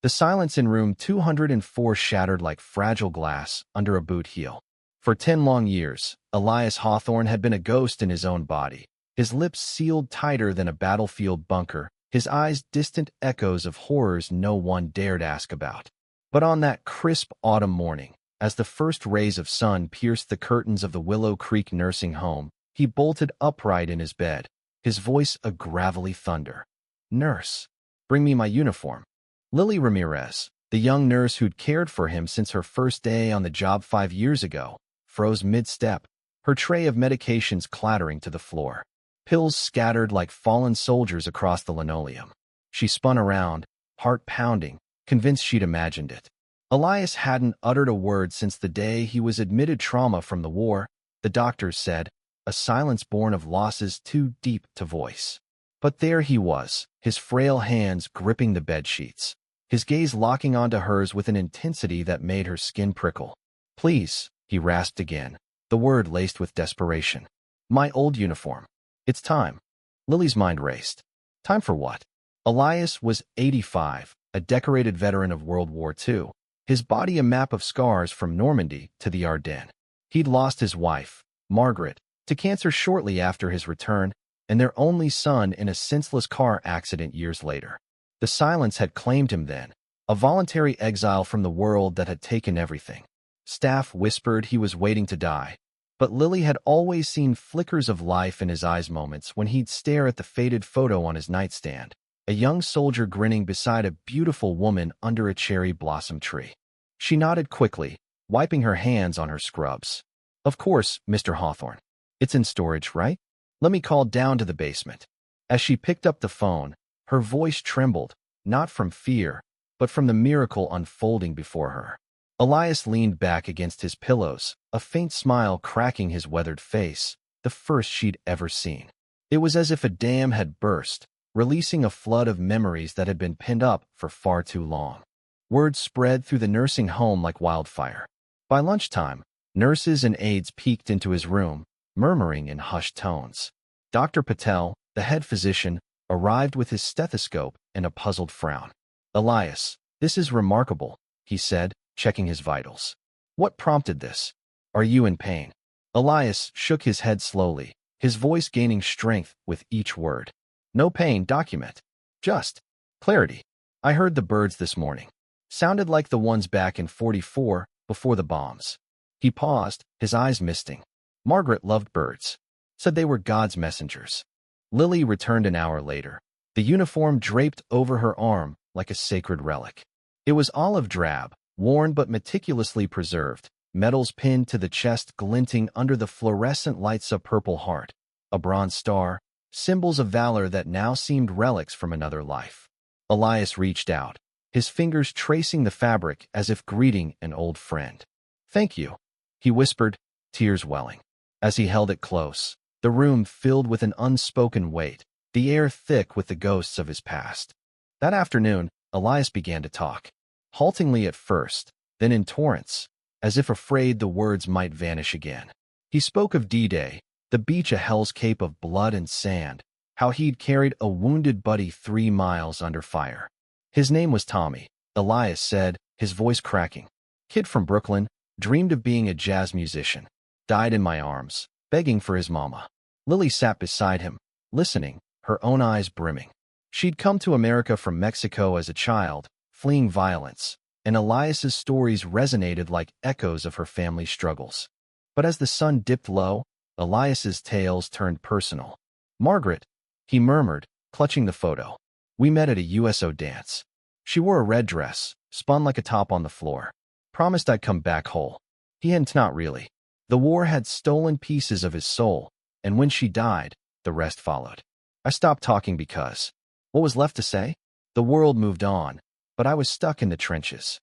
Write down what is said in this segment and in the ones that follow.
The silence in room 204 shattered like fragile glass under a boot heel. For 10 long years, Elias Hawthorne had been a ghost in his own body, his lips sealed tighter than a battlefield bunker, his eyes distant echoes of horrors no one dared ask about. But on that crisp autumn morning, as the first rays of sun pierced the curtains of the Willow Creek nursing home, he bolted upright in his bed, his voice a gravelly thunder. "Nurse, bring me my uniform." Lily Ramirez, the young nurse who'd cared for him since her first day on the job 5 years ago, froze mid-step, her tray of medications clattering to the floor. Pills scattered like fallen soldiers across the linoleum. She spun around, heart pounding, convinced she'd imagined it. Elias hadn't uttered a word since the day he was admitted trauma from the war, the doctors said, a silence born of losses too deep to voice. But there he was, his frail hands gripping the bedsheets, his gaze locking onto hers with an intensity that made her skin prickle. "Please," he rasped again, the word laced with desperation. "My old uniform. It's time." Lily's mind raced. Time for what? Elias was 85, a decorated veteran of World War II, his body a map of scars from Normandy to the Ardennes. He'd lost his wife, Margaret, to cancer shortly after his return, and their only son in a senseless car accident years later. The silence had claimed him then, a voluntary exile from the world that had taken everything. Staff whispered he was waiting to die, but Lily had always seen flickers of life in his eyes, moments when he'd stare at the faded photo on his nightstand, a young soldier grinning beside a beautiful woman under a cherry blossom tree. She nodded quickly, wiping her hands on her scrubs. "Of course, Mr. Hawthorne. It's in storage, right? Let me call down to the basement." As she picked up the phone, her voice trembled, not from fear, but from the miracle unfolding before her. Elias leaned back against his pillows, a faint smile cracking his weathered face, the first she'd ever seen. It was as if a dam had burst, releasing a flood of memories that had been pinned up for far too long. Word spread through the nursing home like wildfire. By lunchtime, nurses and aides peeked into his room, murmuring in hushed tones. Dr. Patel, the head physician, arrived with his stethoscope and a puzzled frown. "Elias, this is remarkable," he said, checking his vitals. "What prompted this? Are you in pain?" Elias shook his head slowly, his voice gaining strength with each word. "No pain, document. Just clarity. I heard the birds this morning. Sounded like the ones back in 44, before the bombs." He paused, his eyes misting. "Margaret loved birds. Said they were God's messengers." Lily returned an hour later, the uniform draped over her arm like a sacred relic. It was olive drab, worn but meticulously preserved, medals pinned to the chest glinting under the fluorescent lights, a purple heart, a bronze star, symbols of valor that now seemed relics from another life. Elias reached out, his fingers tracing the fabric as if greeting an old friend. "Thank you," he whispered, tears welling. As he held it close, the room filled with an unspoken weight, the air thick with the ghosts of his past. That afternoon, Elias began to talk, haltingly at first, then in torrents, as if afraid the words might vanish again. He spoke of D-Day, the beach a Hell's Cape of blood and sand, how he'd carried a wounded buddy 3 miles under fire. His name was Tommy, Elias said, his voice cracking. "Kid from Brooklyn, dreamed of being a jazz musician. Died in my arms, begging for his mama." Lily sat beside him, listening, her own eyes brimming. She'd come to America from Mexico as a child, fleeing violence, and Elias's stories resonated like echoes of her family's struggles. But as the sun dipped low, Elias's tales turned personal. "Margaret," he murmured, clutching the photo. "We met at a USO dance. She wore a red dress, spun like a top on the floor. Promised I'd come back whole. He hadn't, not really. The war had stolen pieces of his soul, and when she died, the rest followed. I stopped talking because what was left to say? The world moved on, but I was stuck in the trenches."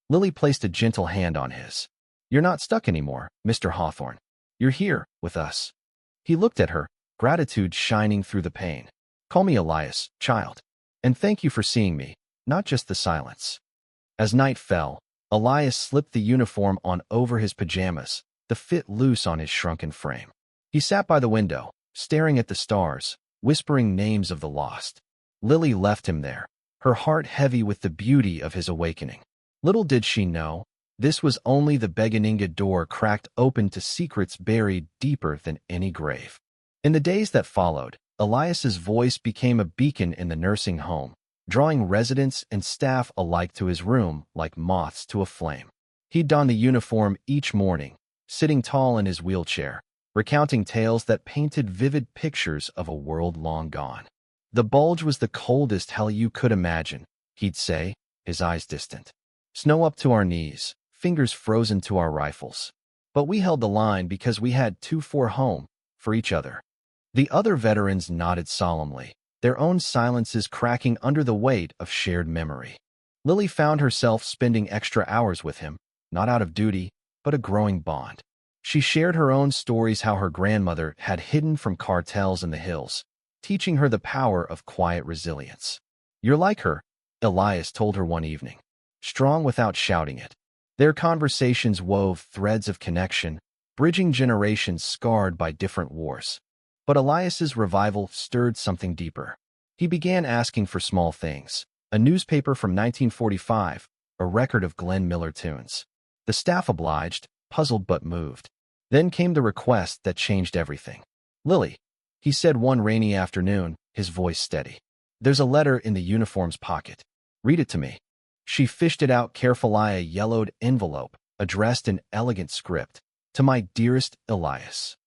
Lily placed a gentle hand on his. "You're not stuck anymore, Mr. Hawthorne. You're here, with us." He looked at her, gratitude shining through the pain. "Call me Elias, child. And thank you for seeing me, not just the silence." As night fell, Elias slipped the uniform on over his pajamas, the fit loose on his shrunken frame. He sat by the window, staring at the stars, whispering names of the lost. Lily left him there, her heart heavy with the beauty of his awakening. Little did she know, this was only the Beganinga door cracked open to secrets buried deeper than any grave. In the days that followed, Elias's voice became a beacon in the nursing home, drawing residents and staff alike to his room like moths to a flame. He'd don the uniform each morning, sitting tall in his wheelchair, recounting tales that painted vivid pictures of a world long gone. The bulge was the coldest hell you could imagine, he'd say, his eyes distant. Snow up to our knees, fingers frozen to our rifles. But we held the line because we had 2-4 home for each other. The other veterans nodded solemnly, their own silences cracking under the weight of shared memory. Lily found herself spending extra hours with him, not out of duty, but a growing bond. She shared her own stories, how her grandmother had hidden from cartels in the hills, teaching her the power of quiet resilience. "You're like her," Elias told her one evening, strong without shouting it. Their conversations wove threads of connection, bridging generations scarred by different wars. But Elias's revival stirred something deeper. He began asking for small things: a newspaper from 1945, a record of Glenn Miller tunes. The staff obliged, puzzled but moved. Then came the request that changed everything. "Lily," he said one rainy afternoon, his voice steady, "there's a letter in the uniform's pocket. Read it to me." She fished it out carefully, a yellowed envelope, addressed in elegant script, "To my dearest Elias."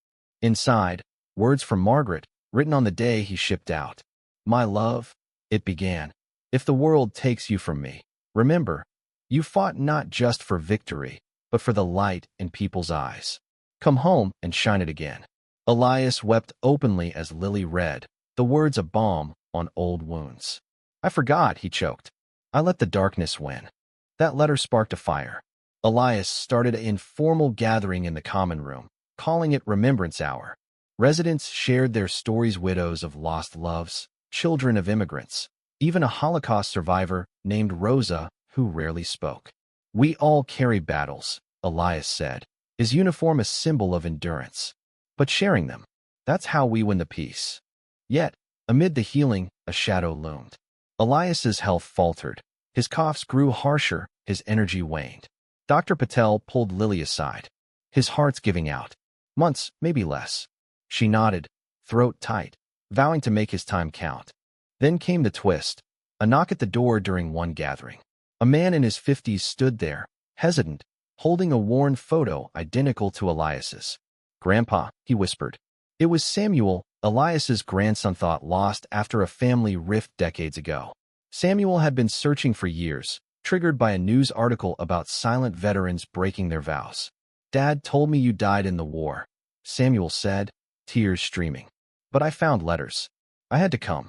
Inside, words from Margaret, written on the day he shipped out. "My love," it began, "if the world takes you from me, remember, you fought not just for victory, but for the light in people's eyes. Come home and shine it again." Elias wept openly as Lily read, the words a balm on old wounds. "I forgot," he choked. "I let the darkness win." That letter sparked a fire. Elias started an informal gathering in the common room, calling it Remembrance Hour. Residents shared their stories, widows of lost loves, children of immigrants, even a Holocaust survivor named Rosa who rarely spoke. "We all carry battles," Elias said, his uniform a symbol of endurance. "But sharing them, that's how we win the peace." Yet, amid the healing, a shadow loomed. Elias's health faltered. His coughs grew harsher, his energy waned. Dr. Patel pulled Lily aside. "His heart's giving out. Months, maybe less." She nodded, throat tight, vowing to make his time count. Then came the twist. A knock at the door during one gathering. A man in his 50s stood there, hesitant, holding a worn photo identical to Elias's. "Grandpa," he whispered. It was Samuel, Elias's grandson, thought lost after a family rift decades ago. Samuel had been searching for years, triggered by a news article about silent veterans breaking their vows. "Dad told me you died in the war," Samuel said, tears streaming. "But I found letters. I had to come."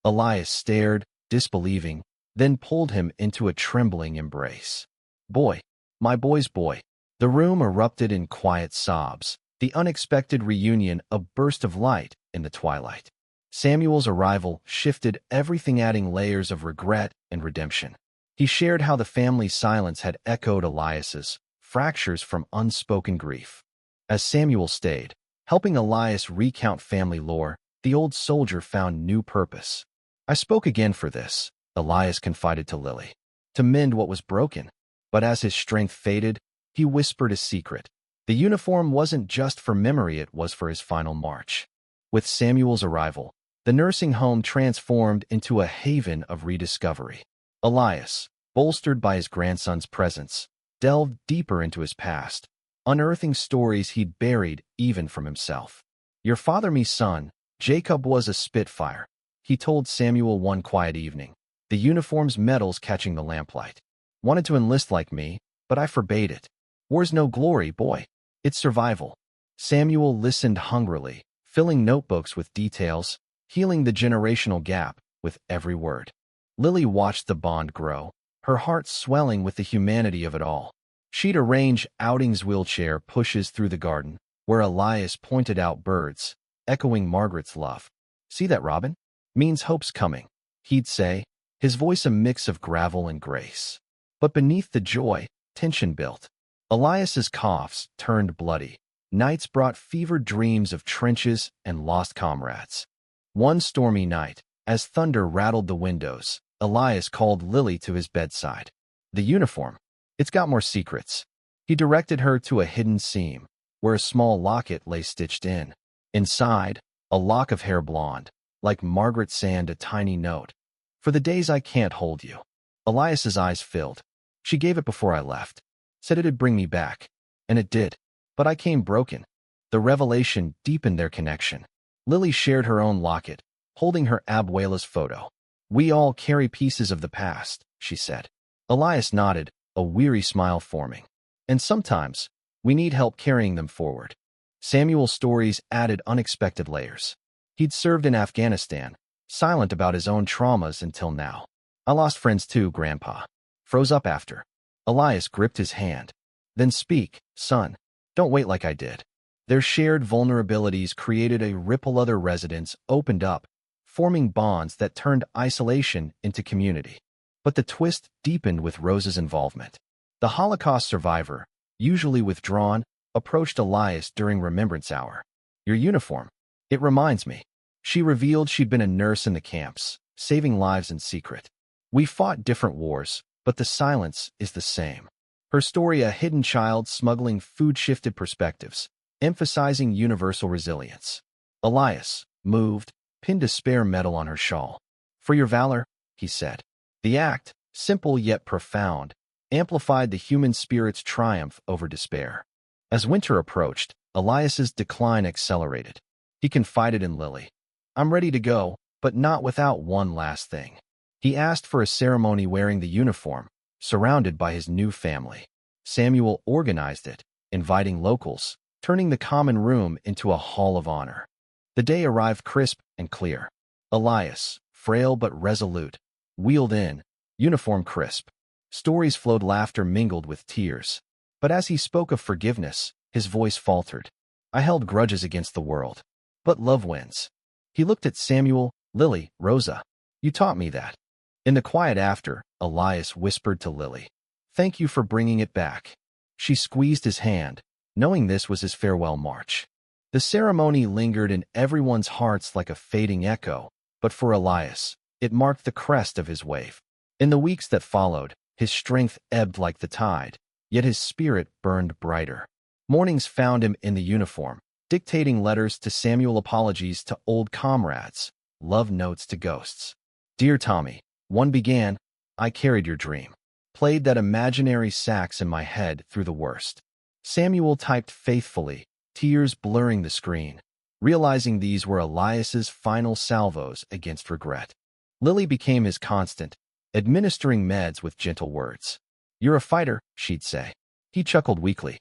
Elias stared, disbelieving, then pulled him into a trembling embrace. "Boy, my boy's boy." The room erupted in quiet sobs, the unexpected reunion a burst of light in the twilight. Samuel's arrival shifted everything, adding layers of regret and redemption. He shared how the family's silence had echoed Elias's fractures from unspoken grief. As Samuel stayed, helping Elias recount family lore, the old soldier found new purpose. "I spoke again for this," Elias confided to Lily, "to mend what was broken." But as his strength faded, he whispered a secret. The uniform wasn't just for memory, it was for his final march. With Samuel's arrival, the nursing home transformed into a haven of rediscovery. Elias, bolstered by his grandson's presence, delved deeper into his past, unearthing stories he'd buried even from himself. "Your father, me son, Jacob, was a Spitfire," he told Samuel one quiet evening, the uniform's medals catching the lamplight. "Wanted to enlist like me, but I forbade it. War's no glory, boy. It's survival." Samuel listened hungrily, filling notebooks with details, healing the generational gap with every word. Lily watched the bond grow, her heart swelling with the humanity of it all. She'd arrange outings, wheelchair pushes through the garden, where Elias pointed out birds, echoing Margaret's love. "See that, Robin? Means hope's coming," he'd say, his voice a mix of gravel and grace. But beneath the joy, tension built. Elias's coughs turned bloody. Nights brought fevered dreams of trenches and lost comrades. One stormy night, as thunder rattled the windows, Elias called Lily to his bedside. The uniform. It's got more secrets. He directed her to a hidden seam, where a small locket lay stitched in. Inside, a lock of hair blonde, like Margaret Sand, a tiny note. For the days I can't hold you. Elias's eyes filled. She gave it before I left. Said it'd bring me back. And it did. But I came broken. The revelation deepened their connection. Lily shared her own locket, holding her abuela's photo. We all carry pieces of the past, she said. Elias nodded, a weary smile forming. And sometimes, we need help carrying them forward. Samuel's stories added unexpected layers. He'd served in Afghanistan, silent about his own traumas until now. I lost friends too, Grandpa. Froze up after. Elias gripped his hand. Then speak, son. Don't wait like I did. Their shared vulnerabilities created a ripple. Other residents opened up, forming bonds that turned isolation into community. But the twist deepened with Rosa's involvement. The Holocaust survivor, usually withdrawn, approached Elias during Remembrance Hour. Your uniform. It reminds me. She revealed she'd been a nurse in the camps, saving lives in secret. We fought different wars, but the silence is the same. Her story, a hidden child smuggling food, shifted perspectives, emphasizing universal resilience. Elias, moved, pinned a spare medal on her shawl. For your valor, he said. The act, simple yet profound, amplified the human spirit's triumph over despair. As winter approached, Elias's decline accelerated. He confided in Lily. I'm ready to go, but not without one last thing. He asked for a ceremony wearing the uniform, surrounded by his new family. Samuel organized it, inviting locals, turning the common room into a hall of honor. The day arrived crisp and clear. Elias, frail but resolute, wheeled in, uniform crisp. Stories flowed, laughter mingled with tears. But as he spoke of forgiveness, his voice faltered. I held grudges against the world. But love wins. He looked at Samuel, Lily, Rosa. You taught me that. In the quiet after, Elias whispered to Lily. Thank you for bringing it back. She squeezed his hand, knowing this was his farewell march. The ceremony lingered in everyone's hearts like a fading echo, but for Elias, it marked the crest of his wave. In the weeks that followed, his strength ebbed like the tide, yet his spirit burned brighter. Mornings found him in the uniform, dictating letters to Samuel, apologies to old comrades, love notes to ghosts. Dear Tommy, one began, I carried your dream. Played that imaginary sax in my head through the worst. Samuel typed faithfully, tears blurring the screen, realizing these were Elias's final salvos against regret. Lily became his constant, administering meds with gentle words. You're a fighter, she'd say. He chuckled weakly.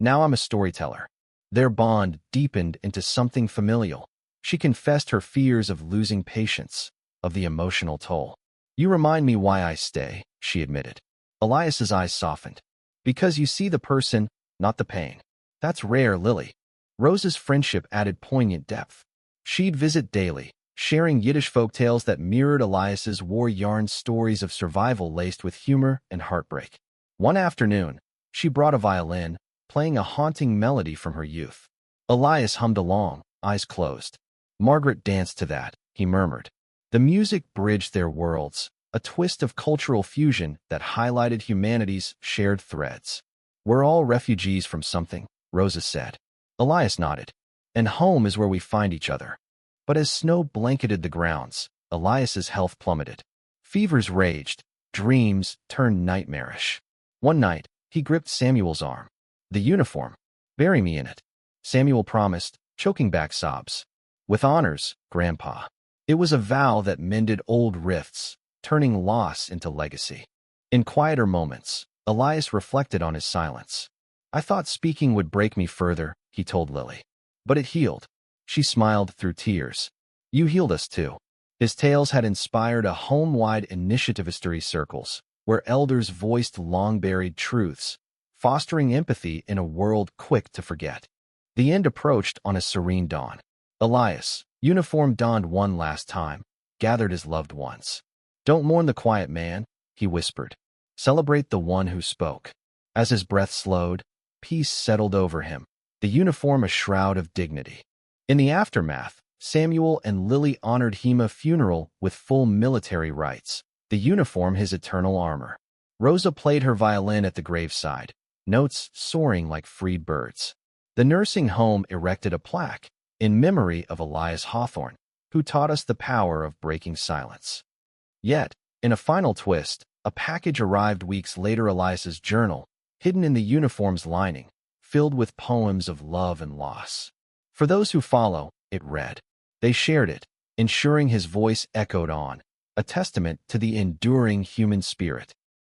Now I'm a storyteller. Their bond deepened into something familial. She confessed her fears of losing patience, of the emotional toll. You remind me why I stay, she admitted. Elias's eyes softened. Because you see the person, not the pain. That's rare, Lily. Rosa's friendship added poignant depth. She'd visit daily, sharing Yiddish folktales that mirrored Elias's war yarn, stories of survival laced with humor and heartbreak. One afternoon, she brought a violin, playing a haunting melody from her youth. Elias hummed along, eyes closed. Margaret danced to that, he murmured. The music bridged their worlds, a twist of cultural fusion that highlighted humanity's shared threads. We're all refugees from something, Rosa said. Elias nodded. And home is where we find each other. But as snow blanketed the grounds, Elias's health plummeted. Fevers raged, dreams turned nightmarish. One night, he gripped Samuel's arm. The uniform. Bury me in it. Samuel promised, choking back sobs. With honors, Grandpa. It was a vow that mended old rifts, turning loss into legacy. In quieter moments, Elias reflected on his silence. I thought speaking would break me further, he told Lily. But it healed. She smiled through tears. You healed us too. His tales had inspired a home-wide initiative, history circles, where elders voiced long-buried truths, fostering empathy in a world quick to forget. The end approached on a serene dawn. Elias, uniform donned one last time, gathered his loved ones. Don't mourn the quiet man, he whispered. Celebrate the one who spoke. As his breath slowed, peace settled over him, the uniform a shroud of dignity. In the aftermath, Samuel and Lily honored Hema's funeral with full military rites, the uniform his eternal armor. Rosa played her violin at the graveside, notes soaring like freed birds. The nursing home erected a plaque in memory of Elias Hawthorne, who taught us the power of breaking silence. Yet, in a final twist, a package arrived weeks later, Elias's journal, hidden in the uniform's lining, filled with poems of love and loss. For those who follow, it read. They shared it, ensuring his voice echoed on, a testament to the enduring human spirit.